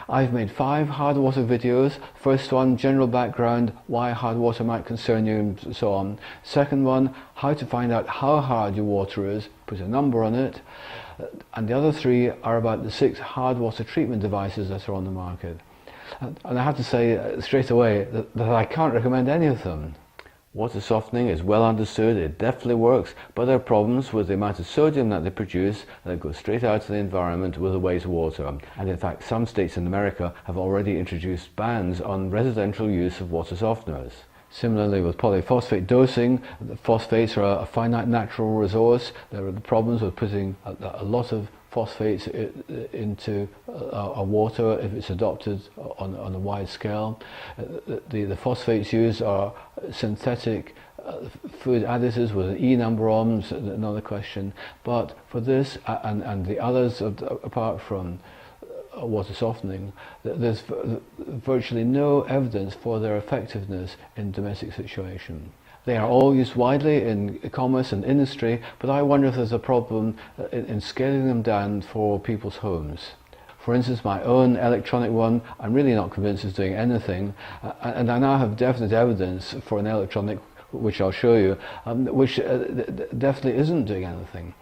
I've made 5 hard water videos. First one, general background, why hard water might concern you and so on. Second one, how to find out how hard your water is, put a number on it. And the other 3 are about the 6 hard water treatment devices that are on the market. And I have to say straight away that I can't recommend any of them. Water softening is well understood, it definitely works, but there are problems with the amount of sodium that they produce that goes straight out to the environment with the wastewater. And in fact, some states in America have already introduced bans on residential use of water softeners. Similarly with polyphosphate dosing, the phosphates are a finite natural resource. There are the problems with putting a lot of phosphates into our water if it's adopted on a wide scale. The phosphates used are synthetic food additives with an E number on, so another question. But for this and the others, apart from water softening, there's virtually no evidence for their effectiveness in domestic situations. They are all used widely in commerce and industry, but I wonder if there's a problem in scaling them down for people's homes. For instance, my own electronic one, I'm really not convinced it's doing anything, and I now have definite evidence for an electronic, which I'll show you, which definitely isn't doing anything.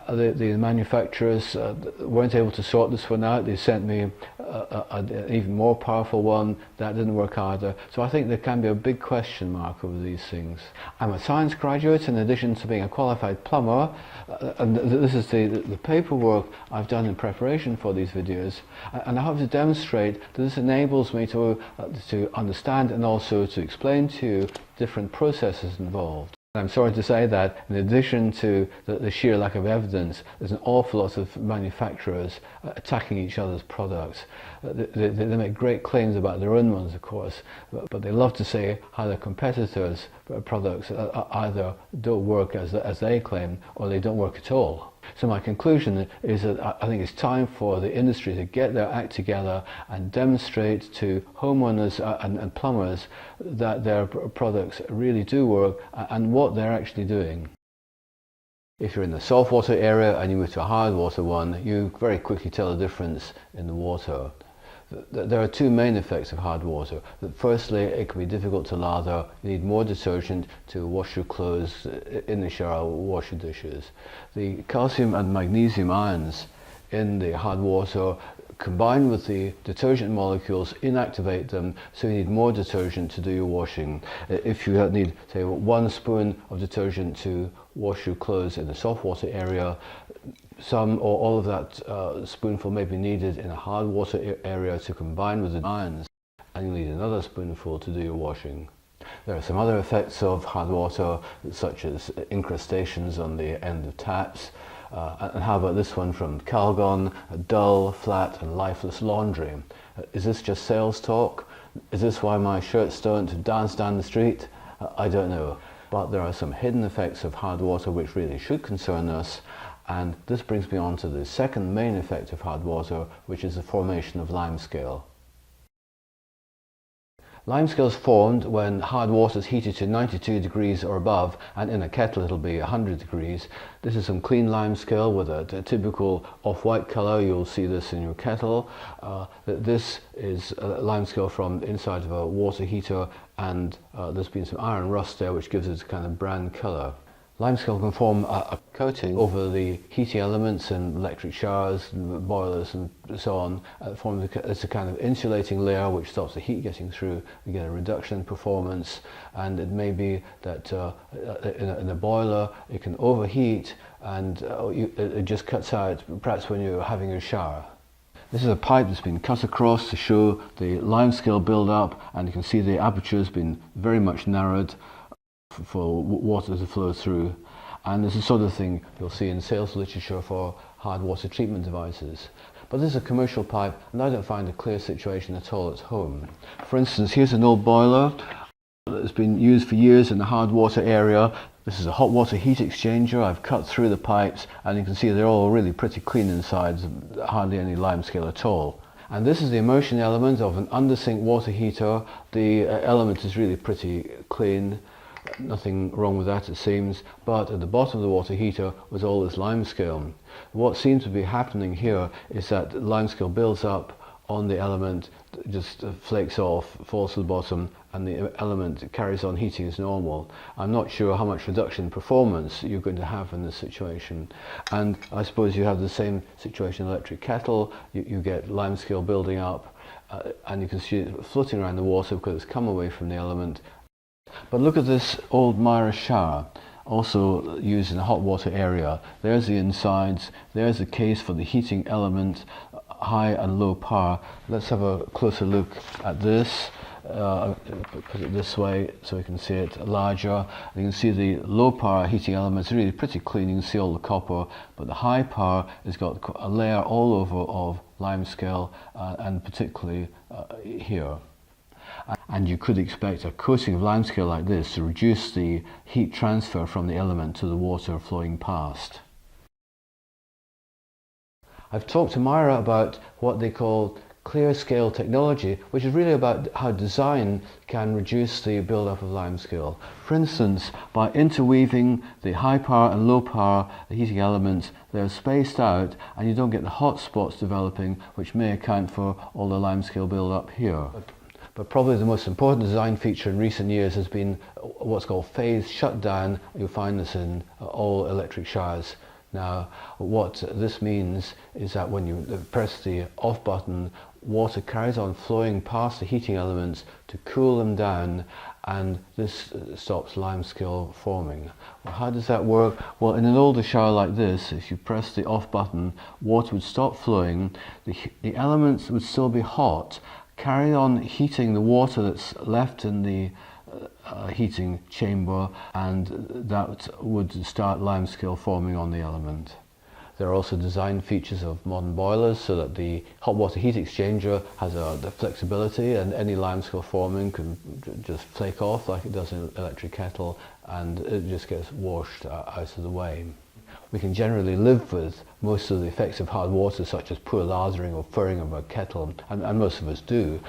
The manufacturers weren't able to sort this one out. They sent me an even more powerful one that didn't work either. So I think there can be a big question mark over these things. I'm a science graduate in addition to being a qualified plumber, and this is the paperwork I've done in preparation for these videos, and I hope to demonstrate that this enables me to understand and also to explain to you different processes involved. I'm sorry to say that in addition to the sheer lack of evidence, there's an awful lot of manufacturers attacking each other's products. They make great claims about their own ones, of course, but they love to say how their competitors' products either don't work as they claim, or they don't work at all. So my conclusion is that I think it's time for the industry to get their act together and demonstrate to homeowners and plumbers that their products really do work and what they're actually doing. If you're in the saltwater area and you move to a hard water one, you very quickly tell the difference in the water. There are 2 main effects of hard water. Firstly, it can be difficult to lather. You need more detergent to wash your clothes in the shower, wash your dishes. The calcium and magnesium ions in the hard water combine with the detergent molecules, inactivate them, so you need more detergent to do your washing. If you need, say, 1 spoon of detergent to wash your clothes in the saltwater area, some or all of that spoonful may be needed in a hard water area to combine with the ions, and you'll need another spoonful to do your washing. There are some other effects of hard water, such as incrustations on the end of taps. And how about this one from Calgon: dull, flat and lifeless laundry. Is this just sales talk? Is this why my shirts don't dance down the street? I don't know. But there are some hidden effects of hard water which really should concern us, and this brings me on to the second main effect of hard water, which is the formation of limescale. Limescale is formed when hard water is heated to 92 degrees or above, and in a kettle it'll be 100 degrees. This is some clean limescale with a typical off-white colour. You'll see this in your kettle. This is limescale from the inside of a water heater, and there's been some iron rust there which gives it a kind of brown colour. Limescale can form a coating over the heating elements in electric showers, boilers and so on. It's a kind of insulating layer which stops the heat getting through. You get a reduction in performance, and it may be that in a boiler it can overheat and it just cuts out, perhaps when you're having a shower. This is a pipe that's been cut across to show the limescale build up, and you can see the aperture has been very much narrowed for water to flow through, and this is the sort of thing you'll see in sales literature for hard water treatment devices. But this is a commercial pipe, and I don't find a clear situation at all at home. For instance, here's an old boiler that's been used for years in the hard water area. This is a hot water heat exchanger. I've cut through the pipes, and you can see they're all really pretty clean inside, hardly any limescale at all. And this is the immersion element of an undersink water heater. The element is really pretty clean. Nothing wrong with that, it seems, but at the bottom of the water heater was all this limescale. What seems to be happening here is that limescale builds up on the element just flakes off, falls to the bottom, and the element carries on heating as normal. I'm not sure how much reduction in performance you're going to have in this situation. And I suppose you have the same situation in an electric kettle. You get limescale building up, and you can see it floating around the water because it's come away from the element. But look at this old Myra shower, also used in a hot water area. There's the insides, there's the case for the heating element, high and low power. Let's have a closer look at this. Put it this way so you can see it larger. You can see the low power heating element is really pretty clean. You can see all the copper, but the high power has got a layer all over of limescale, and particularly here. And you could expect a coating of limescale like this to reduce the heat transfer from the element to the water flowing past. I've talked to Myra about what they call clear scale technology, which is really about how design can reduce the build-up of limescale. For instance, by interweaving the high power and low power heating elements, they're spaced out and you don't get the hot spots developing, which may account for all the limescale build-up here. But probably the most important design feature in recent years has been what's called phase shutdown. You'll find this in all electric showers. Now, what this means is that when you press the off button, water carries on flowing past the heating elements to cool them down, and this stops limescale forming. Well, how does that work? Well, in an older shower like this, if you press the off button, water would stop flowing, the elements would still be hot, carry on heating the water that's left in the heating chamber, and that would start limescale forming on the element. There are also design features of modern boilers so that the hot water heat exchanger has the flexibility, and any limescale forming can just flake off like it does in an electric kettle, and it just gets washed out of the way. We can generally live with most of the effects of hard water, such as poor lathering or furring of a kettle, and most of us do.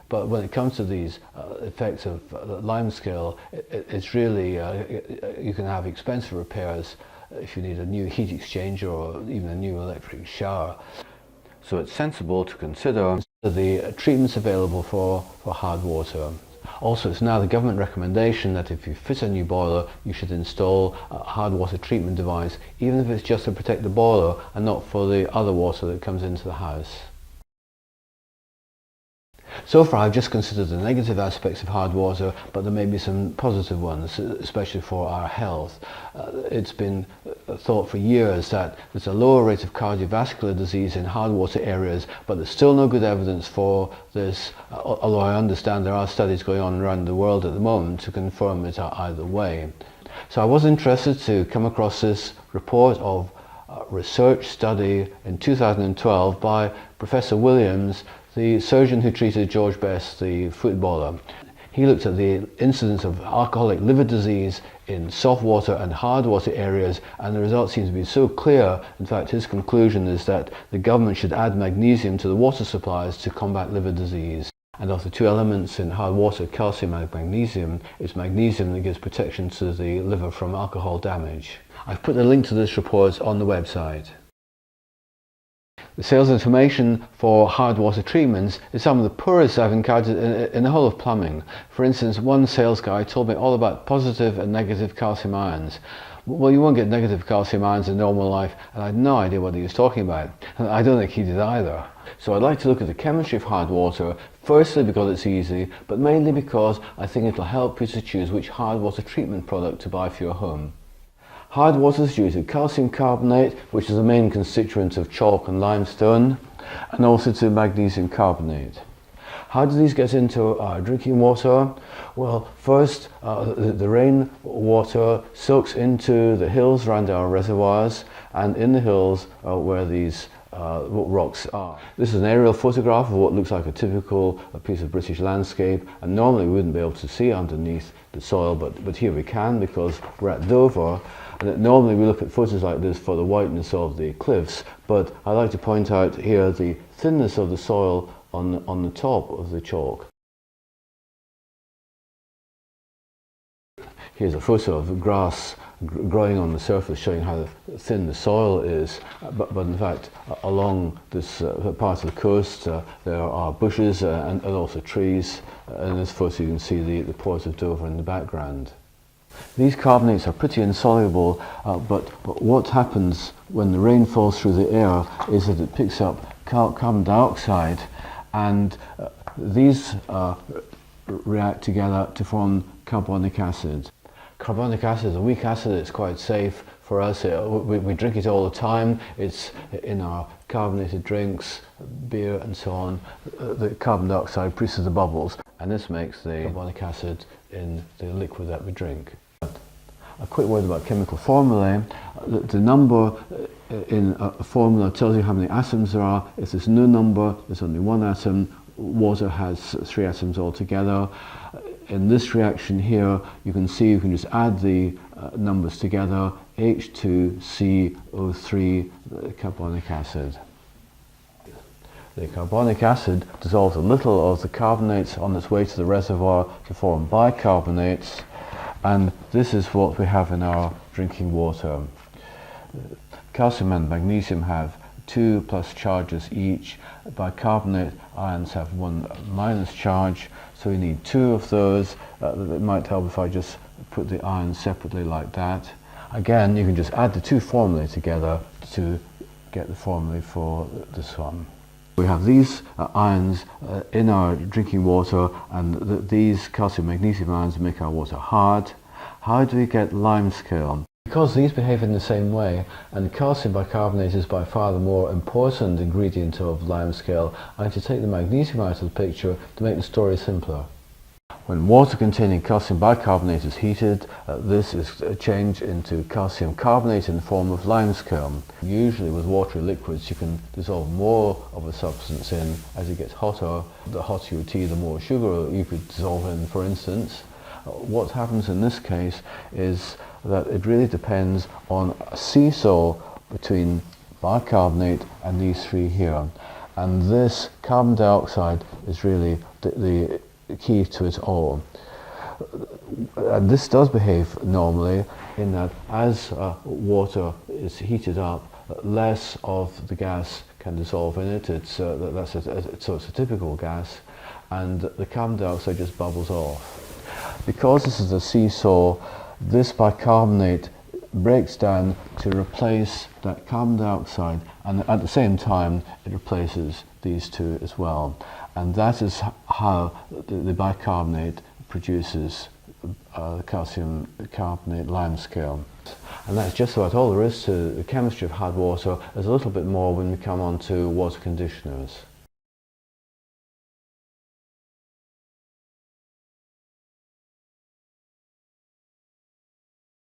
But when it comes to these effects of limescale, it's really, you can have expensive repairs if you need a new heat exchanger or even a new electric shower. So it's sensible to consider the treatments available for hard water. Also, it's now the government recommendation that if you fit a new boiler, you should install a hard water treatment device, even if it's just to protect the boiler and not for the other water that comes into the house. So far I've just considered the negative aspects of hard water, but there may be some positive ones, especially for our health. It's been thought for years that there's a lower rate of cardiovascular disease in hard water areas, but there's still no good evidence for this, although I understand there are studies going on around the world at the moment to confirm it either way. So I was interested to come across this report of research study in 2012 by Professor Williams, the surgeon who treated George Best, the footballer. He looked at the incidence of alcoholic liver disease in soft water and hard water areas, and the results seem to be so clear. In fact, his conclusion is that the government should add magnesium to the water supplies to combat liver disease. And of the two elements in hard water, calcium and magnesium, it's magnesium that gives protection to the liver from alcohol damage. I've put a link to this report on the website. The sales information for hard water treatments is some of the poorest I've encountered in the whole of plumbing. For instance, one sales guy told me all about positive and negative calcium ions. Well, you won't get negative calcium ions in normal life, and I had no idea what he was talking about. And I don't think he did either. So I'd like to look at the chemistry of hard water, firstly because it's easy, but mainly because I think it'll help you to choose which hard water treatment product to buy for your home. Hard water is due to calcium carbonate, which is the main constituent of chalk and limestone, and also to magnesium carbonate. How do these get into our drinking water? Well, first, the rain water soaks into the hills around our reservoirs, and in the hills where these rocks are. This is an aerial photograph of what looks like a typical piece of British landscape, and normally we wouldn't be able to see underneath the soil, but here we can because we're at Dover. And normally we look at photos like this for the whiteness of the cliffs, but I like to point out here the thinness of the soil on the top of the chalk. Here's a photo of grass growing on the surface, showing how thin the soil is, but in fact along this part of the coast there are bushes and also trees. In this photo you can see the port of Dover in the background. These carbonates are pretty insoluble, but what happens when the rain falls through the air is that it picks up carbon dioxide, and these react together to form carbonic acid. Carbonic acid is a weak acid. It's quite safe for us. We drink it all the time. It's in our carbonated drinks, beer and so on. The carbon dioxide produces the bubbles, and this makes the carbonic acid in the liquid that we drink. A quick word about chemical formulae. The number in a formula tells you how many atoms there are. If there's no number, there's only one atom. Water has 3 atoms altogether. In this reaction here, you can see you can just add the numbers together. H2CO3, carbonic acid. The carbonic acid dissolves a little of the carbonates on its way to the reservoir to form bicarbonates, and this is what we have in our drinking water. Calcium and magnesium have 2 plus charges each. Bicarbonate ions have 1 minus charge, so we need 2 of those. It might help if I just put the ions separately like that. Again, you can just add the 2 formulae together to get the formulae for this one. We have these ions in our drinking water, and these calcium magnesium ions make our water hard. How do we get limescale? Because these behave in the same way, and calcium bicarbonate is by far the more important ingredient of limescale, I have to take the magnesium out of the picture to make the story simpler. When water containing calcium bicarbonate is heated, this is changed into calcium carbonate in the form of limescale. Usually with watery liquids you can dissolve more of a substance in as it gets hotter. The hotter your tea, the more sugar you could dissolve in, for instance. What happens in this case is that it really depends on a seesaw between bicarbonate and these 3 here. And this carbon dioxide is really the key to it all. And this does behave normally in that as water is heated up, less of the gas can dissolve in it. So it's a typical gas, and the carbon dioxide just bubbles off. Because this is a seesaw, this bicarbonate breaks down to replace that carbon dioxide, and at the same time it replaces these 2 as well. And that is how the bicarbonate produces calcium carbonate limescale. And that's just about all there is to the chemistry of hard water. There's a little bit more when we come on to water conditioners.